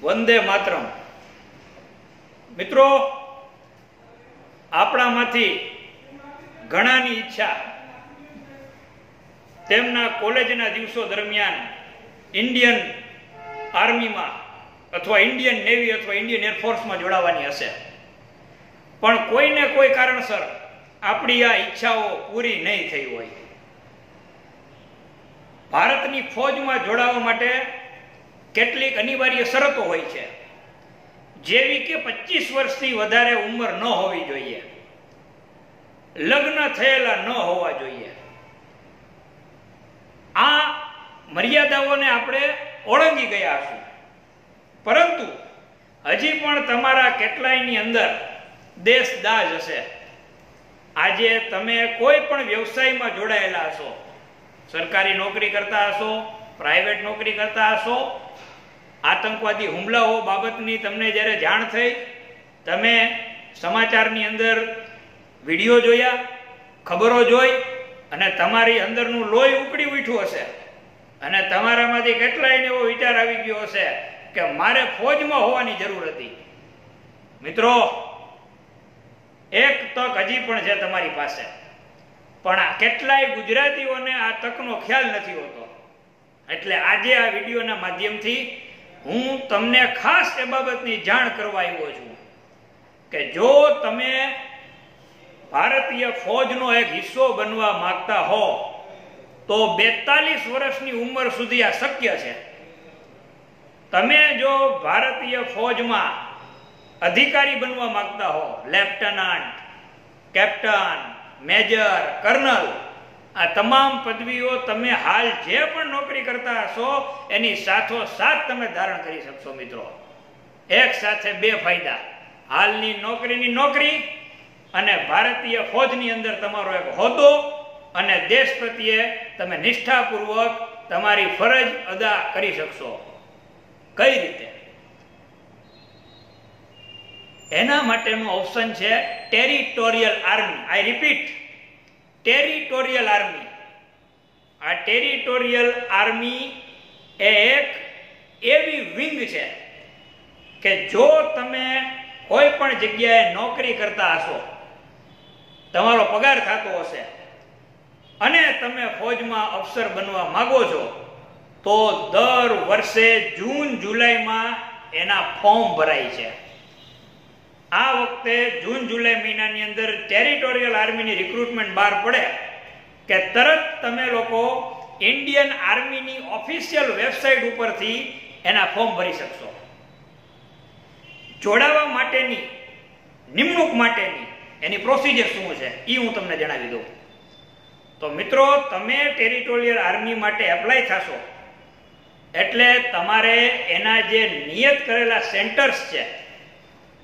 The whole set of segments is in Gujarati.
વંદે માતરમ. મિત્રો, આપણામાંથી ઘણાની ઈચ્છા તેમના કોલેજના દિવસો દરમિયાન ઇન્ડિયન આર્મીમાં અથવા ઇન્ડિયન નેવી અથવા ઇન્ડિયન એરફોર્સમાં જોડાવાની હશે, પણ કોઈને કોઈ કારણસર આપણી આ ઈચ્છાઓ પૂરી નહીં થઈ હોય. ભારતની ફોજમાં જોડાવા માટે કેટલીક અનિવાર્ય શરતો હોય છે, જેવી કે 25 વર્ષથી વધારે ઉંમર ન હોવી જોઈએ, લગ્ન થયેલા ન હોવા જોઈએ. આ મર્યાદાઓને આપણે ઓળંગી ગયા છું, પરંતુ હજી પણ તમારા કેટલાયની અંદર દેશદાજ હશે. આજે તમે કોઈ પણ વ્યવસાયમાં જોડાયેલા હશો, સરકારી નોકરી કરતા હશો, પ્રાઇવેટ નોકરી કરતા હશો, આતંકવાદી હુમલાઓ બાબતની તમને જ્યારે જાણ થઈ, તમે સમાચારની અંદર વિડીયો જોયા, ખબરો જોઈ અને તમારી અંદરનું લોહી ઉકળી ઉઠ્યું હશે અને તમારામાંથી કેટલાયને એવો વિચાર આવી ગયો હશે કે મારે ફોજમાં હોવાની જરૂર હતી. મિત્રો, એક તક હજી પણ છે તમારી પાસે, પણ કેટલાય ગુજરાતીઓને આ તકનો ખ્યાલ નથી હોતો. એટલે આજે આ વિડીયોના માધ્યમથી હું તમને ખાસ એ બાબતની જાણ કરવા આવ્યો છું કે જો તમે ભારતીય ફોજનો એક હિસ્સો બનવા માંગતા હો તો 42 વર્ષની ઉંમર સુધી આ શક્ય છે. તમે જો ભારતીય ફોજમાં અધિકારી બનવા માંગતા હો, લેફ્ટનન્ટ, કેપ્ટન, મેજર, કર્નલ, આ તમામ પદવીઓ તમે હાલ જે પણ નોકરી કરતા હશો એની સાથોસાથ તમે ધારણ કરી શકશો. મિત્રો, એક સાથે બે ફાયદા: હાલની નોકરીની નોકરી અને ભારતીય ફોજની અંદર તમારો એક હોદ્દો, અને દેશ પ્રત્યે તમે નિષ્ઠાપૂર્વક તમારી ફરજ અદા કરી શકશો. કઈ રીતે? એના માટેનું ઓપ્શન છે ટેરિટોરિયલ આર્મી. આઈ રિપીટ, ટેરિટોરિયલ આર્મી. આ ટેરિટોરિયલ આર્મી એ એક એવી વિંગ છે કે જો તમે કોઈ પણ જગ્યાએ નોકરી કરતા હશો, તમારો પગાર થતો હશે અને તમે ફોજમાં અફસર બનવા માંગો છો, તો દર વર્ષે જૂન જુલાઈમાં એના ફોર્મ ભરાય છે. આ વખતે જૂન જુલાઈ મહિનાની અંદર ટેરિટોરિયલ આર્મીની રિક્રુટમેન્ટ બહાર પડે કે તરત તમે લોકો ઇન્ડિયન આર્મીની ઓફિશિયલ વેબસાઇટ ઉપરથી એના ફોર્મ ભરી શકશો. જોડાવા માટેની, નિમણૂક માટેની એની પ્રોસિજર શું છે એ હું તમને જણાવી દઉં. તો મિત્રો, તમે ટેરિટોરિયલ આર્મી માટે એપ્લાય થશો એટલે તમારે એના જે નિયત કરેલા સેન્ટર્સ છે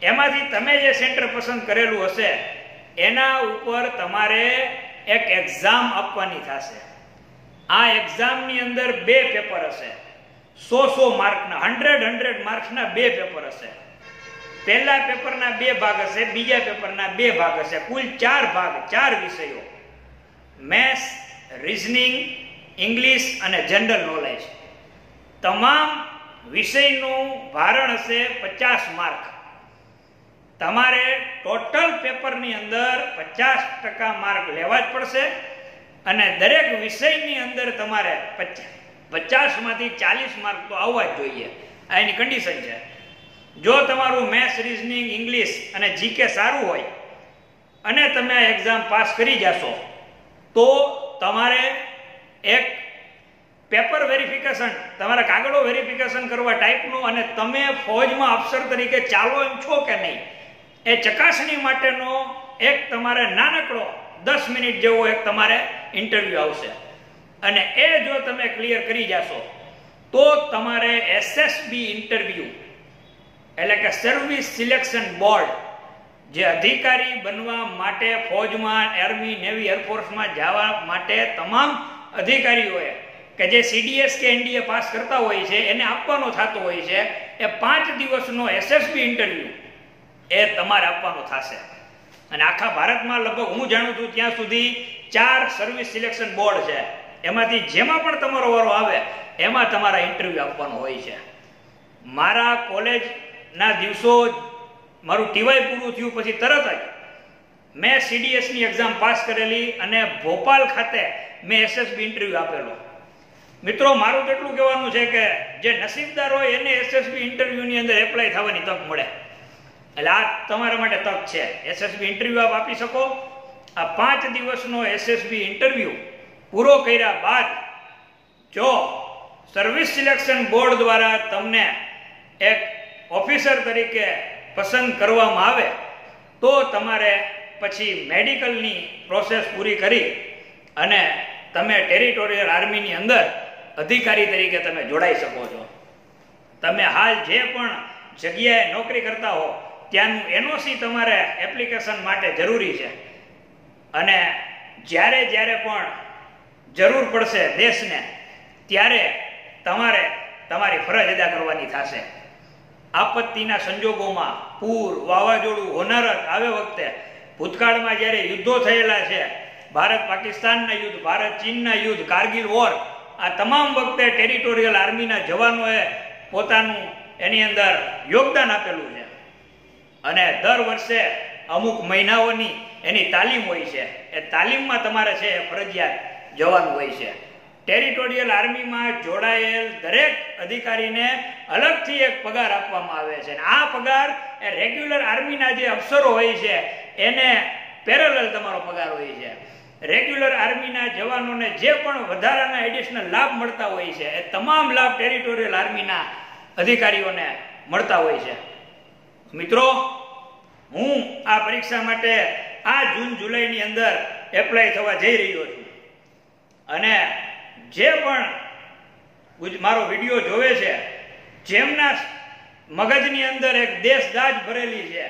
એમાંથી તમે જે સેન્ટર પસંદ કરેલું હશે એના ઉપર તમારે એક એક્ઝામ આપવાની થશે. આ એક્ઝામની અંદર બે પેપર હશે, 100 માર્કના, 100 માર્ક્સના બે પેપર હશે. પહેલા પેપરના બે ભાગ હશે, બીજા પેપરના બે ભાગ હશે. કુલ 4 ભાગ, 4 વિષયો: મેથ્સ, રીઝનિંગ, ઇંગ્લિશ અને જનરલ નોલેજ. તમામ વિષયનું ભારણ હશે 50 માર્ક. તમારે ટોટલ પેપરની અંદર 50% માર્ક લેવા જ પડશે અને દરેક વિષયની અંદર તમારે 50માંથી 40 માર્ક તો આવવા જ જોઈએ. આ એની કન્ડિશન છે. જો તમારું મેથ્સ, રીઝનિંગ, ઇંગ્લિશ અને જીકે સારું હોય અને તમે આ એક્ઝામ પાસ કરી જશો તો તમારે એક પેપર વેરિફિકેશન, તમારા કાગળો વેરિફિકેશન કરવા ટાઈપનું અને તમે ફોજમાં અફસર તરીકે ચાલો એમ છો કે નહીં એ ચકાસણી માટેનો એક તમારે નાનકડો 10 મિનિટ જેવો એક તમારે ઇન્ટરવ્યુ આવશે. અને એ જો તમે ક્લિયર કરી જશો તો તમારે એસએસબી ઇન્ટરવ્યુ, એટલે કે સર્વિસ સિલેક્શન બોર્ડ, જે અધિકારી બનવા માટે ફોજમાં, આર્મી, નેવી, એરફોર્સમાં જવા માટે તમામ અધિકારીઓએ કે જે સીડીએસ કે એનડીએ પાસ કરતા હોય છે એને આપવાનો થતો હોય છે, એ 5 દિવસનો એસએસબી ઇન્ટરવ્યુ એ તમારે આપવાનો થશે. અને આખા ભારતમાં લગભગ હું જાણું છું ત્યાં સુધી 4 સર્વિસ સિલેક્શન બોર્ડ છે. એમાંથી જેમાં પણ તમારો વારો આવે એમાં તમારા ઇન્ટરવ્યુ આપવાનો હોય છે. મારા કોલેજના દિવસો મારું ટીવાય પૂરું થયું પછી તરત જ મેં CDSની એક્ઝામ પાસ કરેલી અને ભોપાલ ખાતે મેં SSB ઇન્ટરવ્યૂ આપેલો. મિત્રો મારું તેટલું કહેવાનું છે કે જે નસીબદાર હોય એને SSB ઇન્ટરવ્યૂની અંદર એપ્લાય થવાની તક મળે. એટલે આ તમારા માટે તક છે. SSB ઇન્ટરવ્યૂ આપ આપી શકો. આ 5 દિવસનો SSB ઇન્ટરવ્યૂ પૂરો કર્યા બાદ જો સર્વિસ સિલેક્શન બોર્ડ દ્વારા તમને એક ઓફિસર તરીકે પસંદ કરવામાં આવે તો તમારે પછી મેડિકલની પ્રોસેસ પૂરી કરી અને તમે ટેરિટોરિયલ આર્મીની અંદર અધિકારી તરીકે તમે જોડાઈ શકો છો. તમે હાલ જે પણ જગ્યાએ નોકરી કરતા હો ત્યાંનું NOC તમારે એપ્લિકેશન માટે જરૂરી છે. અને જ્યારે પણ જરૂર પડશે દેશને ત્યારે તમારે તમારી ફરજ અદા કરવાની થશે. આપત્તિના સંજોગોમાં પૂર, વાવાઝોડું, હોનારત આવે વખતે ભૂતકાળમાં જ્યારે યુદ્ધો થયેલા છે, ભારત પાકિસ્તાનના યુદ્ધ, ભારત ચીનના યુદ્ધ, કારગિલ વોર, આ તમામ વખતે ટેરિટોરિયલ આર્મીના જવાનોએ પોતાનું એની અંદર યોગદાન આપેલું છે. અને દર વર્ષે અમુક મહિનાઓની એની તાલીમ હોય છે. એ તાલીમમાં તમારે છે એ ફરજિયાત જવાનું હોય છે. ટેરિટોરિયલ આર્મીમાં જોડાયેલ દરેક અધિકારીને અલગથી એક પગાર આપવામાં આવે છે. આ પગાર એ રેગ્યુલર આર્મીના જે અફસરો હોય છે એને પેરેલલ તમારો પગાર હોય છે. રેગ્યુલર આર્મીના જવાનોને જે પણ વધારાના એડિશનલ લાભ મળતા હોય છે એ તમામ લાભ ટેરિટોરિયલ આર્મીના અધિકારીઓને મળતા હોય છે. મિત્રો, હું આ પરીક્ષા માટે આ જૂન જુલાઈની અંદર એપ્લાય થવા જઈ રહ્યો છું. અને જે પણ મારો વિડીયો જોવે છે, જેમના મગજની અંદર એક દેશદાજ ભરેલી છે,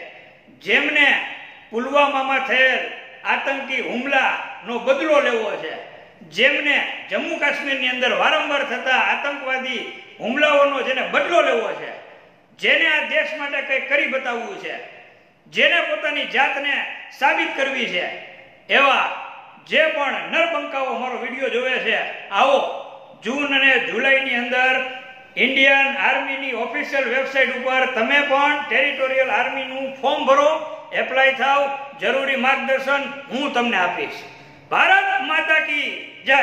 જેમને પુલવામામાં થયેલ આતંકી હુમલાનો બદલો લેવો છે, જેમને જમ્મુ કાશ્મીરની અંદર વારંવાર થતા આતંકવાદી હુમલાઓનો જેને બદલો લેવો છે, જેને આ દેશ માટે કંઈક કરી બતાવવું છે, જેને પોતાની જાતને સાબિત કરવી છે, એવા જે પણ નરબંકાઓ મારો વિડીયો જોવે છે, આવો જૂન અને જુલાઈની અંદર ઇન્ડિયન આર્મીની ઓફિશિયલ વેબસાઇટ ઉપર તમે પણ ટેરિટોરિયલ આર્મીનું ફોર્મ ભરો, એપ્લાય થાવ. જરૂરી માર્ગદર્શન હું તમને આપીશ. ભારત માતા કી જય.